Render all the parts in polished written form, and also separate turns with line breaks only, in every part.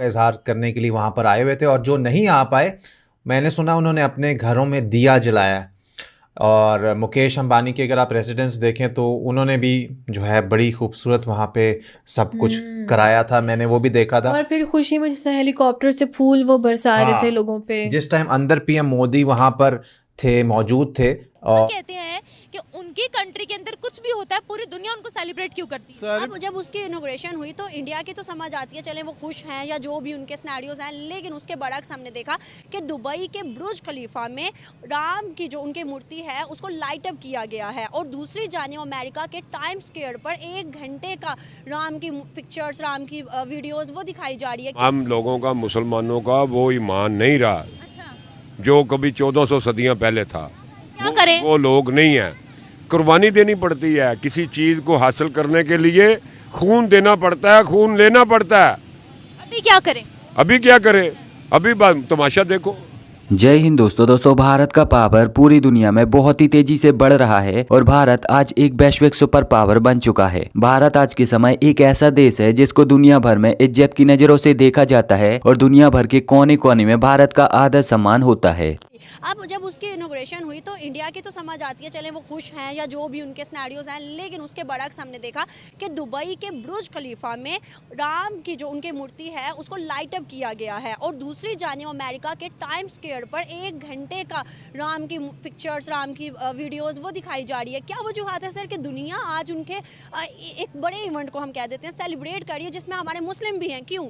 इजहार करने के लिए वहाँ पर आए हुए थे, और जो नहीं आ पाए, मैंने सुना उन्होंने अपने घरों में दिया जलाया। और मुकेश अंबानी के अगर आप रेजिडेंस देखें तो उन्होंने भी जो है बड़ी खूबसूरत वहाँ पे सब कुछ कराया था, मैंने वो भी देखा था।
और फिर खुशी में जैसे हेलीकॉप्टर से फूल वो बरसा रहे थे लोगों पे।
जिस टाइम अंदर पीएम मोदी वहाँ पर थे, मौजूद थे।
और कहते हैं कि उनकी कंट्री के अंदर कुछ भी होता है पूरी दुनिया उनको सेलिब्रेट क्यों करती है?
अब जब उसकी इनोग्रेशन हुई तो इंडिया की तो समझ आती है, चले वो खुश हैं या जो भी उनके सिनेरियोज हैं, लेकिन उसके बरक्स हमने देखा कि दुबई के बुर्ज खलीफा में राम की जो उनकी मूर्ति है उसको लाइट अप किया गया है, और दूसरी जानिब अमेरिका के टाइम स्क्वायर पर 1 घंटे का राम की पिक्चर्स, राम की वीडियोस वो दिखाई जा रही है।
हम लोगों का, मुसलमानों का वो ईमान नहीं रहा जो कभी 1400 सदियां पहले था।
क्या करें?
वो लोग नहीं है, कुर्बानी देनी पड़ती है किसी चीज को हासिल करने के लिए, खून देना पड़ता है, खून लेना पड़ता है।
अभी क्या करें?
अभी क्या करें? अभी तमाशा देखो।
जय हिंद दोस्तों, भारत का पावर पूरी दुनिया में बहुत ही तेजी से बढ़ रहा है और भारत आज एक वैश्विक सुपर पावर बन चुका है। भारत आज के समय एक ऐसा देश है जिसको दुनिया भर में इज्जत की नजरों से देखा जाता है और दुनिया भर के कोने कोने में भारत का आदर सम्मान होता है।
अब जब उसकी इनोग्रेशन हुई तो इंडिया की तो समझ आती है, चले वो खुश हैं या जो भी उनके सिनेरियोज हैं, लेकिन उसके बरक्स हमने देखा कि दुबई के बुर्ज खलीफा में राम की जो उनकी मूर्ति है उसको लाइट अप किया गया है, और दूसरी जानिब अमेरिका के टाइम स्क्वायर पर 1 घंटे का राम की पिक्चर्स, राम की वीडियोस वो दिखाई जा रही है। क्या वजूहत है सर कि दुनिया आज उनके एक बड़े इवेंट को हम कह देते हैं सेलिब्रेट कर रही है जिसमें हमारे मुस्लिम भी हैं? क्यों?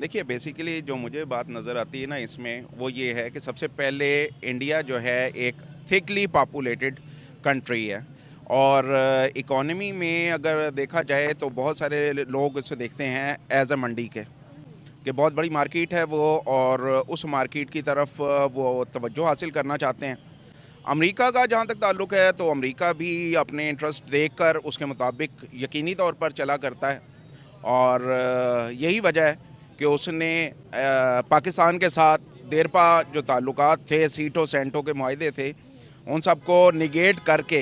देखिए, बेसिकली जो मुझे बात नज़र आती है ना इसमें, वो ये है कि सबसे पहले इंडिया जो है एक थिकली पॉपुलेटेड कंट्री है, और इकोनॉमी में अगर देखा जाए तो बहुत सारे लोग इसे देखते हैं एज अ मंडी के, कि बहुत बड़ी मार्केट है वो, और उस मार्केट की तरफ वो तवज्जो हासिल करना चाहते हैं। अमेरिका का जहाँ तक ताल्लुक़ है तो अमेरिका भी अपने इंटरेस्ट देखकर उसके मुताबिक यकीनी तौर पर चला करता है, और यही वजह है कि उसने पाकिस्तान के साथ देरपा जो ताल्लुकात थे, सीटों सेंटों के मुआहदे थे, उन सबको निगेट करके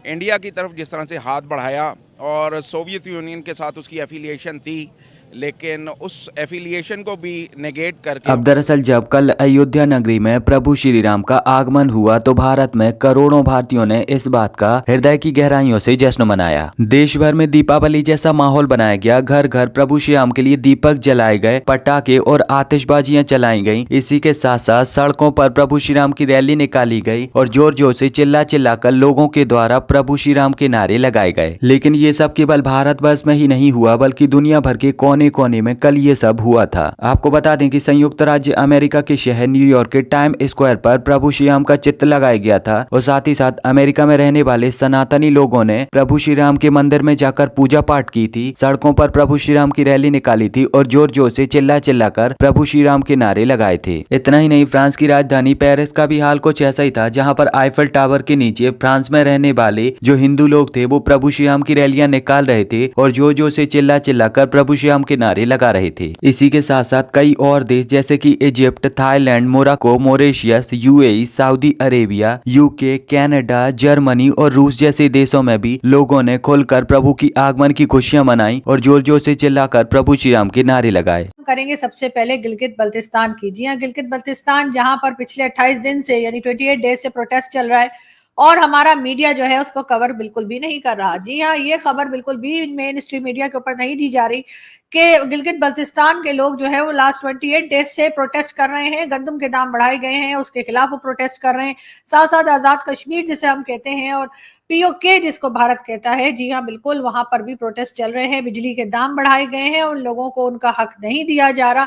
इंडिया की तरफ जिस तरह से हाथ बढ़ाया, और सोवियत यूनियन के साथ उसकी एफिलिएशन थी, लेकिन उस एफिलिएशन को भी नेगेट करके।
अब दरअसल जब कल अयोध्या नगरी में प्रभु श्री राम का आगमन हुआ तो भारत में करोड़ों भारतीयों ने इस बात का हृदय की गहराइयों से जश्न मनाया। देश भर में दीपावली जैसा माहौल बनाया गया, घर घर प्रभु श्री राम के लिए दीपक जलाए गए, पटाखे और आतिशबाजियां चलाई गयी। इसी के साथ साथ सड़कों पर प्रभु श्री राम की रैली निकाली गयी और जोर जोर से चिल्ला चिल्ला कर लोगों के द्वारा प्रभु श्री राम के नारे लगाए गए। लेकिन ये सब केवल भारतवर्ष में ही नहीं हुआ, बल्कि दुनिया भर के कोने कोने में कल ये सब हुआ था। आपको बता दें कि संयुक्त राज्य अमेरिका के शहर न्यूयॉर्क के टाइम स्क्वायर पर प्रभु श्री राम का चित्र लगाया गया था, और साथ ही साथ अमेरिका में रहने वाले सनातनी लोगों ने प्रभु श्री राम के मंदिर में जाकर पूजा पाठ की थी, सड़कों पर प्रभु श्री राम की रैली निकाली थी और जोर जोर से चिल्ला चिल्ला कर प्रभु श्री राम के नारे लगाए थे। इतना ही नहीं, फ्रांस की राजधानी पेरिस का भी हाल कुछ ऐसा ही था, जहाँ पर आईफल टावर के नीचे फ्रांस में रहने वाले जो हिंदू लोग थे वो प्रभु श्री राम की रैलियां निकाल रहे थे और जोर जोर से चिल्ला चिल्ला कर प्रभु श्री राम के नारे लगा रहे थे। इसी के साथ साथ कई और देश जैसे कि Egypt, Thailand, Morocco, Mauritius, UAE, Saudi Arabia, UK, Canada, Germany और रूस जैसे देशों में भी लोगों ने खुलकर प्रभु की आगमन की खुशियां मनाई और जोर जोर से चिल्लाकर प्रभु श्री राम के नारे लगाए।
करेंगे सबसे पहले गिलगित बल्तिस्तान की। जी हाँ, गिलगित बल्तिस्तान जहां पर पिछले 28 दिन से यानी 28 डेज से प्रोटेस्ट चल रहा है और हमारा मीडिया जो है उसको कवर बिल्कुल भी नहीं कर रहा। जी हाँ, ये खबर बिल्कुल भी मेन स्ट्रीम मीडिया के ऊपर नहीं दी जा रही कि गिलगित बल्तिस्तान के लोग जो है वो लास्ट 28 डेज से प्रोटेस्ट कर रहे हैं, गंदम के दाम बढ़ाए गए हैं उसके खिलाफ वो प्रोटेस्ट कर रहे हैं, साथ साथ आजाद कश्मीर जिसे हम कहते हैं और पीओके जिसको भारत कहता है, जी हाँ बिल्कुल वहां पर भी प्रोटेस्ट चल रहे हैं, बिजली के दाम बढ़ाए गए हैं, उन लोगों को उनका हक नहीं दिया जा रहा,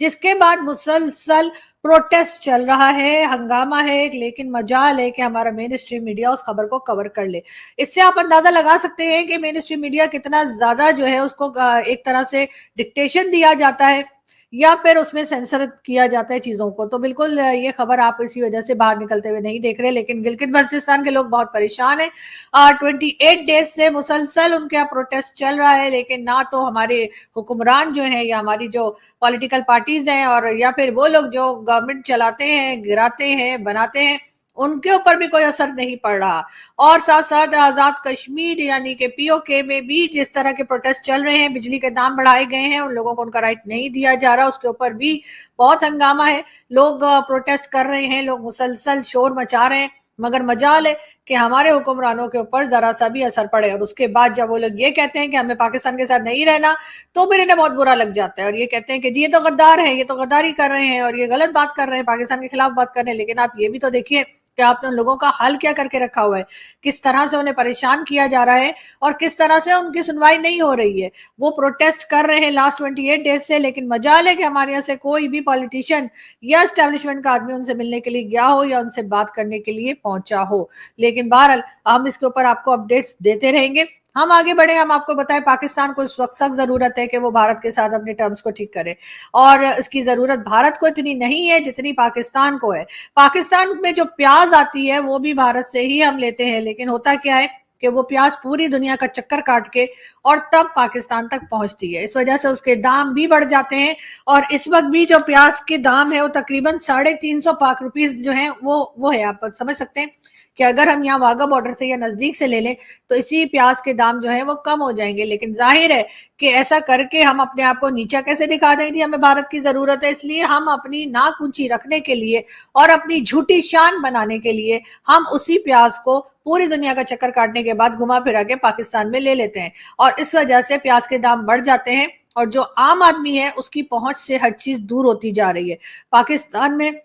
जिसके बाद मुसलसल प्रोटेस्ट चल रहा है, हंगामा है, लेकिन मजाल है कि हमारा मेन स्ट्रीम मीडिया उस खबर को कवर कर ले। इससे आप अंदाजा लगा सकते हैं कि मेन स्ट्रीम मीडिया कितना ज्यादा जो है उसको एक तरह से डिक्टेशन दिया जाता है या फिर उसमें सेंसर किया जाता है चीजों को। तो बिल्कुल ये खबर आप इसी वजह से बाहर निकलते हुए नहीं देख रहे, लेकिन गिलगित बल्तिस्तान के लोग बहुत परेशान हैं। 28 डेज से मुसलसल उनके यहाँ प्रोटेस्ट चल रहा है, लेकिन ना तो हमारे हुक्मरान जो है या हमारी जो पॉलिटिकल पार्टीज हैं और या फिर वो लोग जो गवर्नमेंट चलाते हैं, गिराते हैं, बनाते हैं, उनके ऊपर भी कोई असर नहीं पड़ रहा। और साथ साथ आजाद कश्मीर यानी कि पीओके में भी जिस तरह के प्रोटेस्ट चल रहे हैं, बिजली के दाम बढ़ाए गए हैं, उन लोगों को उनका राइट नहीं दिया जा रहा, उसके ऊपर भी बहुत हंगामा है। लोग प्रोटेस्ट कर रहे हैं, लोग मुसलसल शोर मचा रहे हैं, मगर मजाल है कि हमारे हुक्मरानों के ऊपर जरा सा भी असर पड़े। और उसके बाद जब वो लोग ये कहते हैं कि हमें पाकिस्तान के साथ नहीं रहना, तो फिर इन्हें बहुत बुरा लग जाता है और ये कहते हैं कि जी ये तो गद्दार है, ये तो गद्दारी कर रहे हैं और ये गलत बात कर रहे हैं, पाकिस्तान के खिलाफ बात कर रहे हैं। लेकिन आप ये भी तो देखिए कि आपने उन लोगों का हाल क्या करके रखा हुआ है, किस तरह से उन्हें परेशान किया जा रहा है और किस तरह से उनकी सुनवाई नहीं हो रही है। वो प्रोटेस्ट कर रहे हैं लास्ट 28 डेज से, लेकिन मजाल है कि हमारे यहाँ से कोई भी पॉलिटिशियन या एस्टेब्लिशमेंट का आदमी उनसे मिलने के लिए गया हो या उनसे बात करने के लिए पहुंचा हो। लेकिन बहरहाल हम इसके ऊपर आपको अपडेट्स देते रहेंगे। हम आगे बढ़े, हम आपको बताएं पाकिस्तान को इस वक्त सख्त जरूरत है कि वो भारत के साथ अपने टर्म्स को ठीक करे और इसकी जरूरत भारत को इतनी नहीं है जितनी पाकिस्तान को है। पाकिस्तान में जो प्याज आती है वो भी भारत से ही हम लेते हैं, लेकिन होता क्या है कि वो प्याज पूरी दुनिया का चक्कर काट के और तब पाकिस्तान तक पहुंचती है। इस वजह से उसके दाम भी बढ़ जाते हैं और इस वक्त भी जो प्याज के दाम है वो तकरीबन 350 पाक रुपीज जो है वो है। आप समझ सकते हैं कि अगर हम यहाँ वाघा बॉर्डर से या नजदीक से ले लें तो इसी प्याज के दाम जो है वो कम हो जाएंगे। लेकिन जाहिर है कि ऐसा करके हम अपने आप को नीचा कैसे दिखा देंगे, हमें भारत की जरूरत है, इसलिए हम अपनी नाक ऊंची रखने के लिए और अपनी झूठी शान बनाने के लिए हम उसी प्याज को पूरी दुनिया का चक्कर काटने के बाद घुमा फिरा के पाकिस्तान में ले लेते हैं और इस वजह से प्याज के दाम बढ़ जाते हैं और जो आम आदमी है उसकी पहुंच से हर चीज दूर होती जा रही है। पाकिस्तान में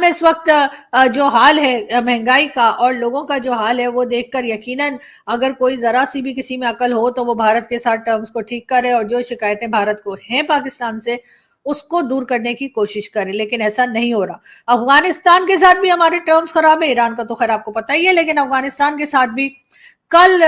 इस वक्त जो हाल है महंगाई का और लोगों का जो हाल है वो देखकर यकीनन अगर कोई जरा सी भी किसी में अकल हो तो वो भारत के साथ टर्म्स को ठीक करे और जो शिकायतें भारत को हैं पाकिस्तान से उसको दूर करने की कोशिश करे। लेकिन ऐसा नहीं हो रहा। अफगानिस्तान के साथ भी हमारे टर्म्स खराब है, ईरान का तो खैर आपको पता ही है, लेकिन अफगानिस्तान के साथ भी कल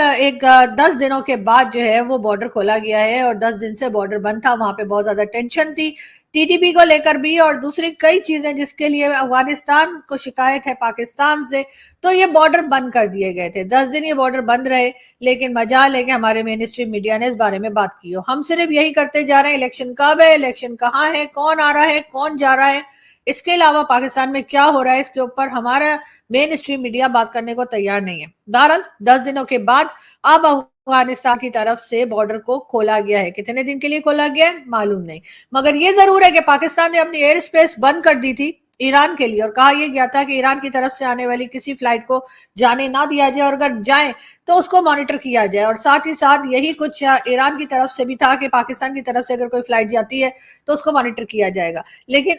10 दिनों के बाद जो है वो बॉर्डर खोला गया है और 10 दिन से बॉर्डर बंद था। वहां पे बहुत ज्यादा टेंशन थी टीटीपी को लेकर भी और दूसरी कई चीजें जिसके लिए अफगानिस्तान को शिकायत है पाकिस्तान से, तो ये बॉर्डर बंद कर दिए गए थे। 10 दिन ये बॉर्डर बंद रहे, लेकिन मजाल है कि हमारे मेन स्ट्रीम मीडिया ने इस बारे में बात की हो। हम सिर्फ यही करते जा रहे हैं इलेक्शन कब है, इलेक्शन कहाँ है, कौन आ रहा है, कौन जा रहा है, इसके अलावा पाकिस्तान में क्या हो रहा है इसके ऊपर हमारा मेन स्ट्रीम मीडिया बात करने को तैयार नहीं है। बहरहाल 10 दिनों के बाद अब अफगानिस्तान की तरफ से बॉर्डर को खोला गया है। कितने दिन के लिए खोला गया है मालूम नहीं, मगर ये जरूर है कि पाकिस्तान ने अपनी एयर स्पेस बंद कर दी थी ईरान के लिए और कहा यह गया था कि ईरान की तरफ से आने वाली किसी फ्लाइट को जाने ना दिया जाए और अगर जाए तो उसको मॉनिटर किया जाए। और साथ ही साथ यही कुछ ईरान की तरफ से भी था कि पाकिस्तान की तरफ से अगर कोई फ्लाइट जाती है तो उसको मॉनिटर किया जाएगा। लेकिन